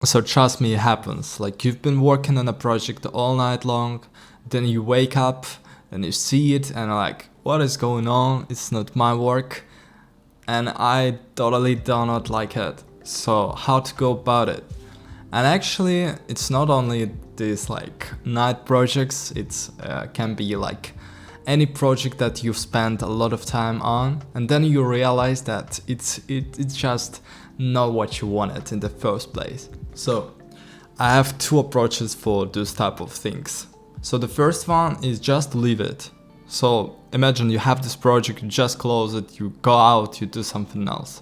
So trust me, it happens. Like you've been working on a project all night long, then you wake up and you see it and like, what is going on? It's not my work. And I totally do not like it. So how to go about it? And actually, it's not only these like night projects, it's can be like any project that you've spent a lot of time on, and then you realize that it's just not what you wanted in the first place. So I have two approaches for this type of things. So the first one is just leave it. So imagine you have this project, you just close it, you go out, you do something else.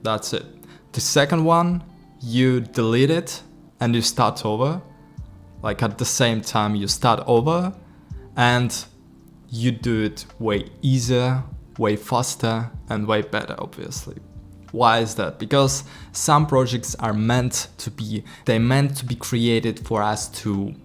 That's it. The second one, you delete it and you start over. Like at the same time you start over and you do it way easier, way faster and way better, obviously. Why is that? Because some projects are meant to be created for us to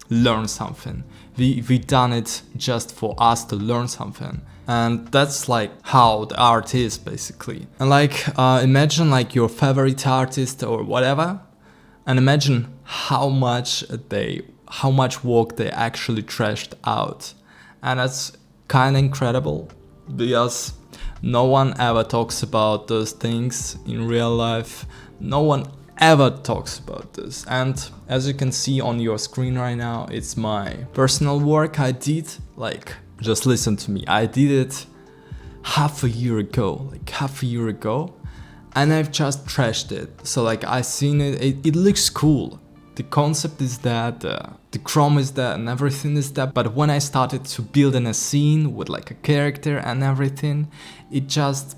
learn something. We done it just for us to learn something. And that's like how the art is basically. And like imagine like your favorite artist or whatever, and imagine how much work they actually trashed out. And that's kind of incredible because no one ever talks about those things in real life. No one ever talks about this. And as you can see on your screen right now, it's my personal work I did. Like, just listen to me. I did it half a year ago, and I've just trashed it. So like I seen it looks cool. The concept is that, the chrome is that and everything is that, but when I started to build in a scene with like a character and everything, it just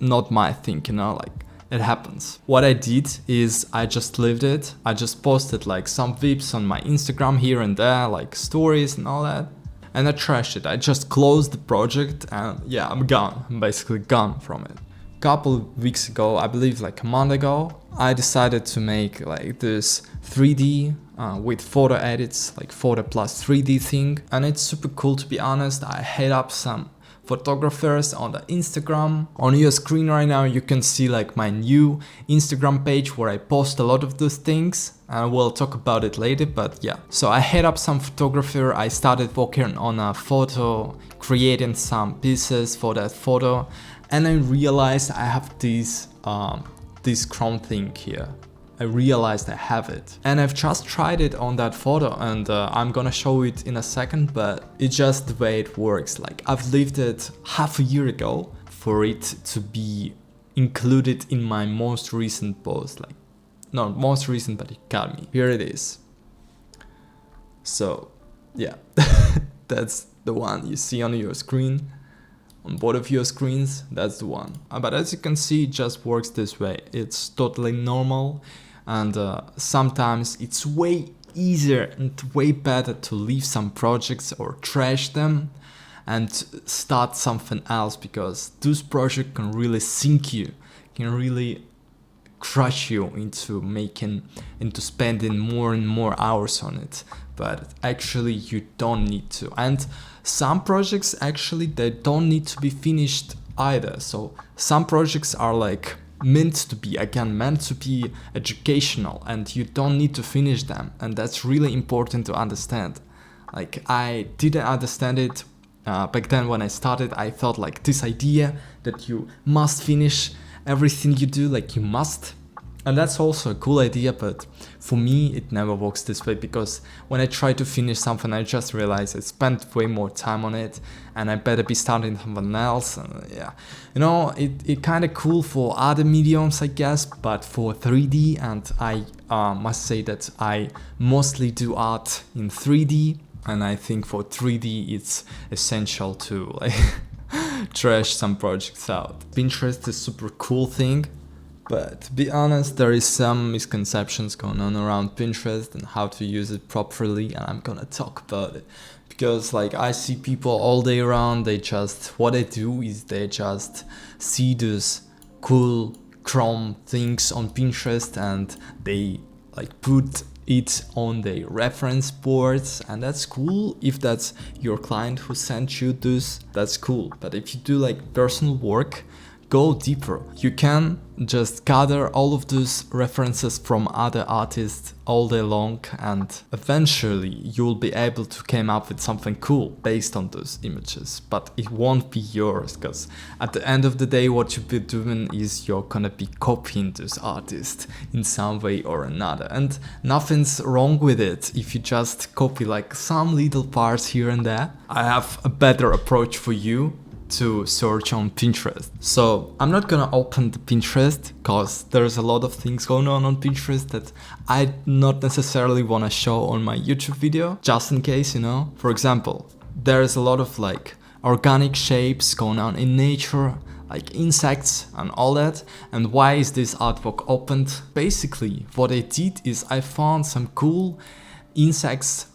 not my thing, you know, like it happens. What I did is I just left it. I just posted like some VIPs on my Instagram here and there, like stories and all that. And I trashed it. I just closed the project and yeah, I'm gone. I'm basically gone from it. Couple of weeks ago, I believe like a month ago, I decided to make like this 3D with photo edits, like photo plus 3D thing. And it's super cool, to be honest. I hit up some photographers on the Instagram. On your screen right now you can see like my new Instagram page where I post a lot of those things, and we'll talk about it later, but yeah. So I hit up some photographer, I started working on a photo, creating some pieces for that photo, and I realized I have this chrome thing here. I realized I have it, and I've just tried it on that photo, and I'm gonna show it in a second, but it's just the way it works. Like I've left it half a year ago for it to be included in my most recent post. Like not most recent, but it got me. Here it is. So yeah, that's the one you see on your screen. On both of your screens, that's the one. But as you can see, it just works this way. It's totally normal, and sometimes it's way easier and way better to leave some projects or trash them and start something else, because this project can really sink you, can really crush you into spending more and more hours on it. But actually you don't need to. And some projects actually, they don't need to be finished either. So some projects are like meant to be educational, and you don't need to finish them. And that's really important to understand. Like I didn't understand it back then when I started. I thought like this idea that you must finish everything you do, like you must. And that's also a cool idea, but for me it never works this way, because when I try to finish something I just realize I spent way more time on it and I better be starting something else. And yeah, you know, it kind of cool for other mediums I guess, but for 3D, and I must say that I mostly do art in 3D, and I think for 3D it's essential to like trash some projects out. Pinterest is super cool thing. But to be honest, there is some misconceptions going on around Pinterest and how to use it properly, and I'm gonna talk about it. Because like I see people all day around, what they do is they just see these cool Chrome things on Pinterest and they like put it on their reference boards, and that's cool. If that's your client who sent you this, that's cool. But if you do like personal work, go deeper. You can just gather all of those references from other artists all day long, and eventually you'll be able to come up with something cool based on those images, but it won't be yours, because at the end of the day what you'll be doing is you're gonna be copying those artists in some way or another, and nothing's wrong with it if you just copy like some little parts here and there. I have a better approach for you to search on Pinterest. So I'm not gonna open the Pinterest because there's a lot of things going on Pinterest that I not necessarily wanna show on my YouTube video, just in case, you know. For example, there's a lot of like organic shapes going on in nature, like insects and all that. And why is this artwork opened? Basically, what I did is I found some cool insects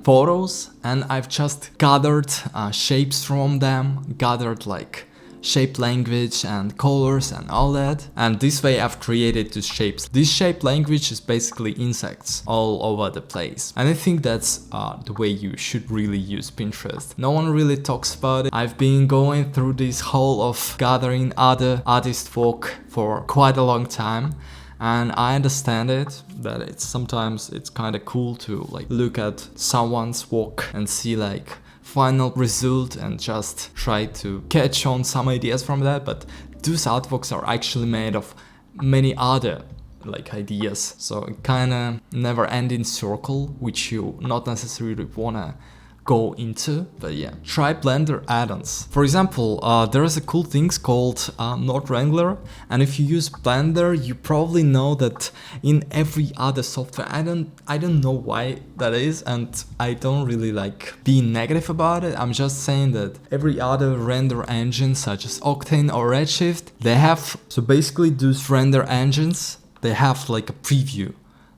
photos, and I've just gathered shapes from them, gathered like shape language and colors and all that, and this way I've created these shapes. This shape language is basically insects all over the place, and I think that's the way you should really use Pinterest. No one really talks about it. I've been going through this whole of gathering other artist work for quite a long time, and I understand it, that it's sometimes it's kind of cool to like look at someone's work and see like final result and just try to catch on some ideas from that, but those artworks are actually made of many other like ideas, so it kind of never ending circle which you not necessarily wanna go into. But yeah, try Blender add-ons. For example, there is a cool things called Node Wrangler, and if you use Blender, you probably know that in every other software, I don't know why that is, and I don't really like being negative about it. I'm just saying that every other render engine such as Octane or Redshift, they have, so basically those render engines, they have like a preview,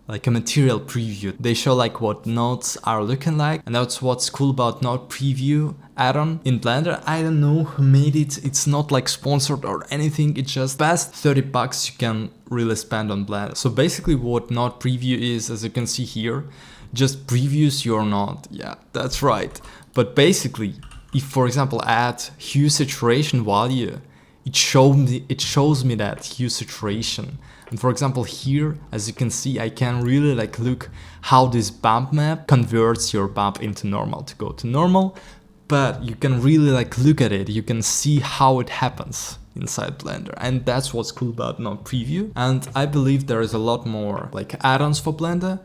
like a material preview. They show like what nodes are looking like, and that's what's cool about node preview add-on in Blender. I don't know who made it. It's not like sponsored or anything. It's just past 30 bucks you can really spend on Blender. So basically what node preview is, as you can see here, just previews your node. Yeah, that's right. But basically, if for example I add hue saturation value, it shows me that hue saturation. And for example here, as you can see, I can really like look how this bump map converts your bump into normal to go to normal, but you can really like look at it, you can see how it happens inside Blender, and that's what's cool about node preview. And I believe there is a lot more like add-ons for Blender,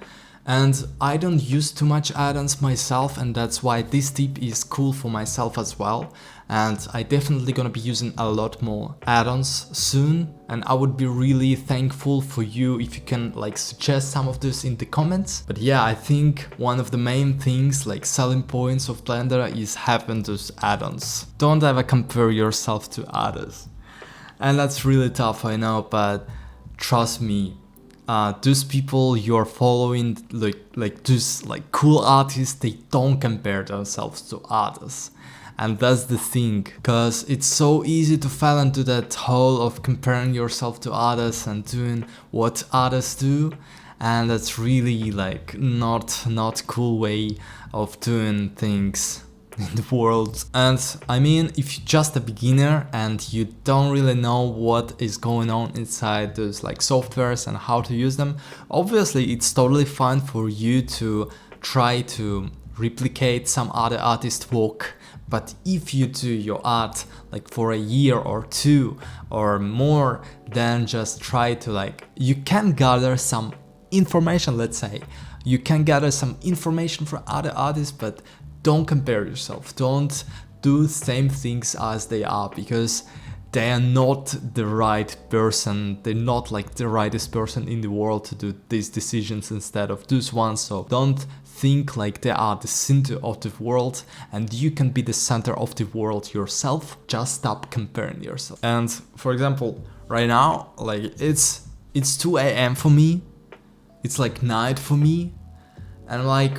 and I don't use too much add-ons myself, and that's why this tip is cool for myself as well. And I definitely gonna be using a lot more add-ons soon, and I would be really thankful for you if you can like suggest some of this in the comments. But yeah, I think one of the main things, like selling points of Blender, is having those add-ons. Don't ever compare yourself to others, and that's really tough, I know, but trust me, those people you're following, like those like cool artists, they don't compare themselves to others. And that's the thing, because it's so easy to fall into that hole of comparing yourself to others and doing what others do, and that's really like not cool way of doing things in the world. And I mean, if you're just a beginner and you don't really know what is going on inside those like softwares and how to use them, obviously it's totally fine for you to try to replicate some other artist's work. But if you do your art like for a year or two or more, then just try to like, you can gather some information, let's say. You can gather some information from other artists, but don't compare yourself. Don't do the same things as they are, because they are not the right person. They're not like the rightest person in the world to do these decisions instead of those ones. So don't think like they are the center of the world and you can be the center of the world yourself. Just stop comparing yourself. And for example, right now, like it's 2 a.m. for me. It's like night for me. And I'm like,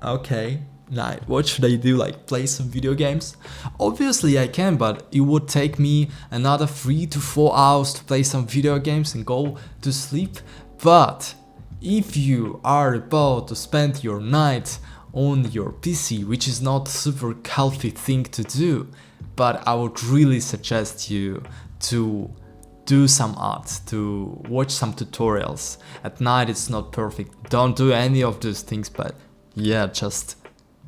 okay, night. What should I do? Like play some video games? Obviously I can, but it would take me another 3 to 4 hours to play some video games and go to sleep. But if you are about to spend your night on your PC, which is not a super healthy thing to do, but I would really suggest you to do some art, to watch some tutorials. At night it's not perfect, don't do any of those things, but yeah, just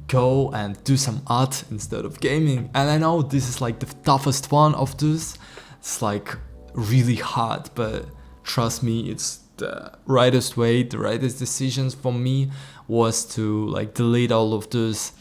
go and do some art instead of gaming. And I know this is like the toughest one of those, it's like really hard, but trust me, it's the rightest way, the rightest decisions for me was to like delete all of those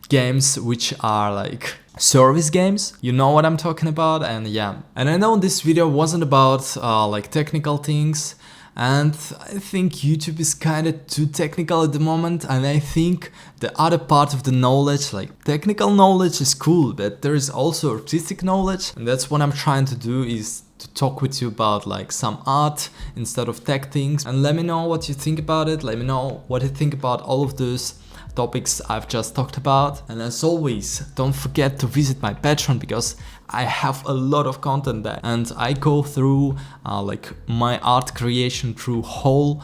games which are like service games, you know what I'm talking about. And yeah, and I know this video wasn't about like technical things, and I think YouTube is kind of too technical at the moment, and I think the other part of the knowledge, like technical knowledge is cool, but there is also artistic knowledge, and that's what I'm trying to do, is to talk with you about like some art instead of tech things. And let me know what you think about it, let me know what you think about all of those topics I've just talked about. And as always, don't forget to visit my Patreon, because I have a lot of content there, and I go through like my art creation through whole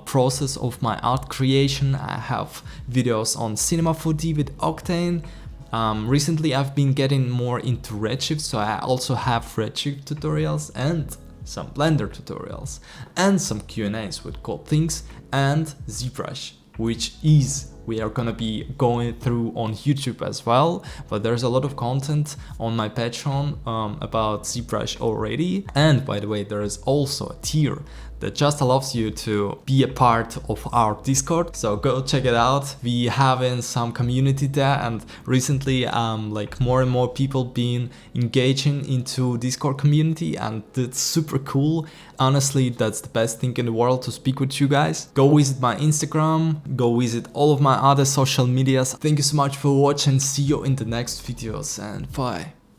process of my art creation. I have videos on Cinema 4D with Octane. Recently I've been getting more into Redshift, so I also have Redshift tutorials and some Blender tutorials and some Q&As with Code Things and ZBrush, which is we are gonna be going through on YouTube as well, but there's a lot of content on my Patreon about ZBrush already. And by the way, there is also a tier that just allows you to be a part of our Discord, so go check it out. We having some community there, and recently like more and more people been engaging into Discord community, and that's super cool. Honestly, that's the best thing in the world to speak with you guys. Go visit my Instagram, go visit all of my other social medias. Thank you so much for watching, see you in the next videos, and bye.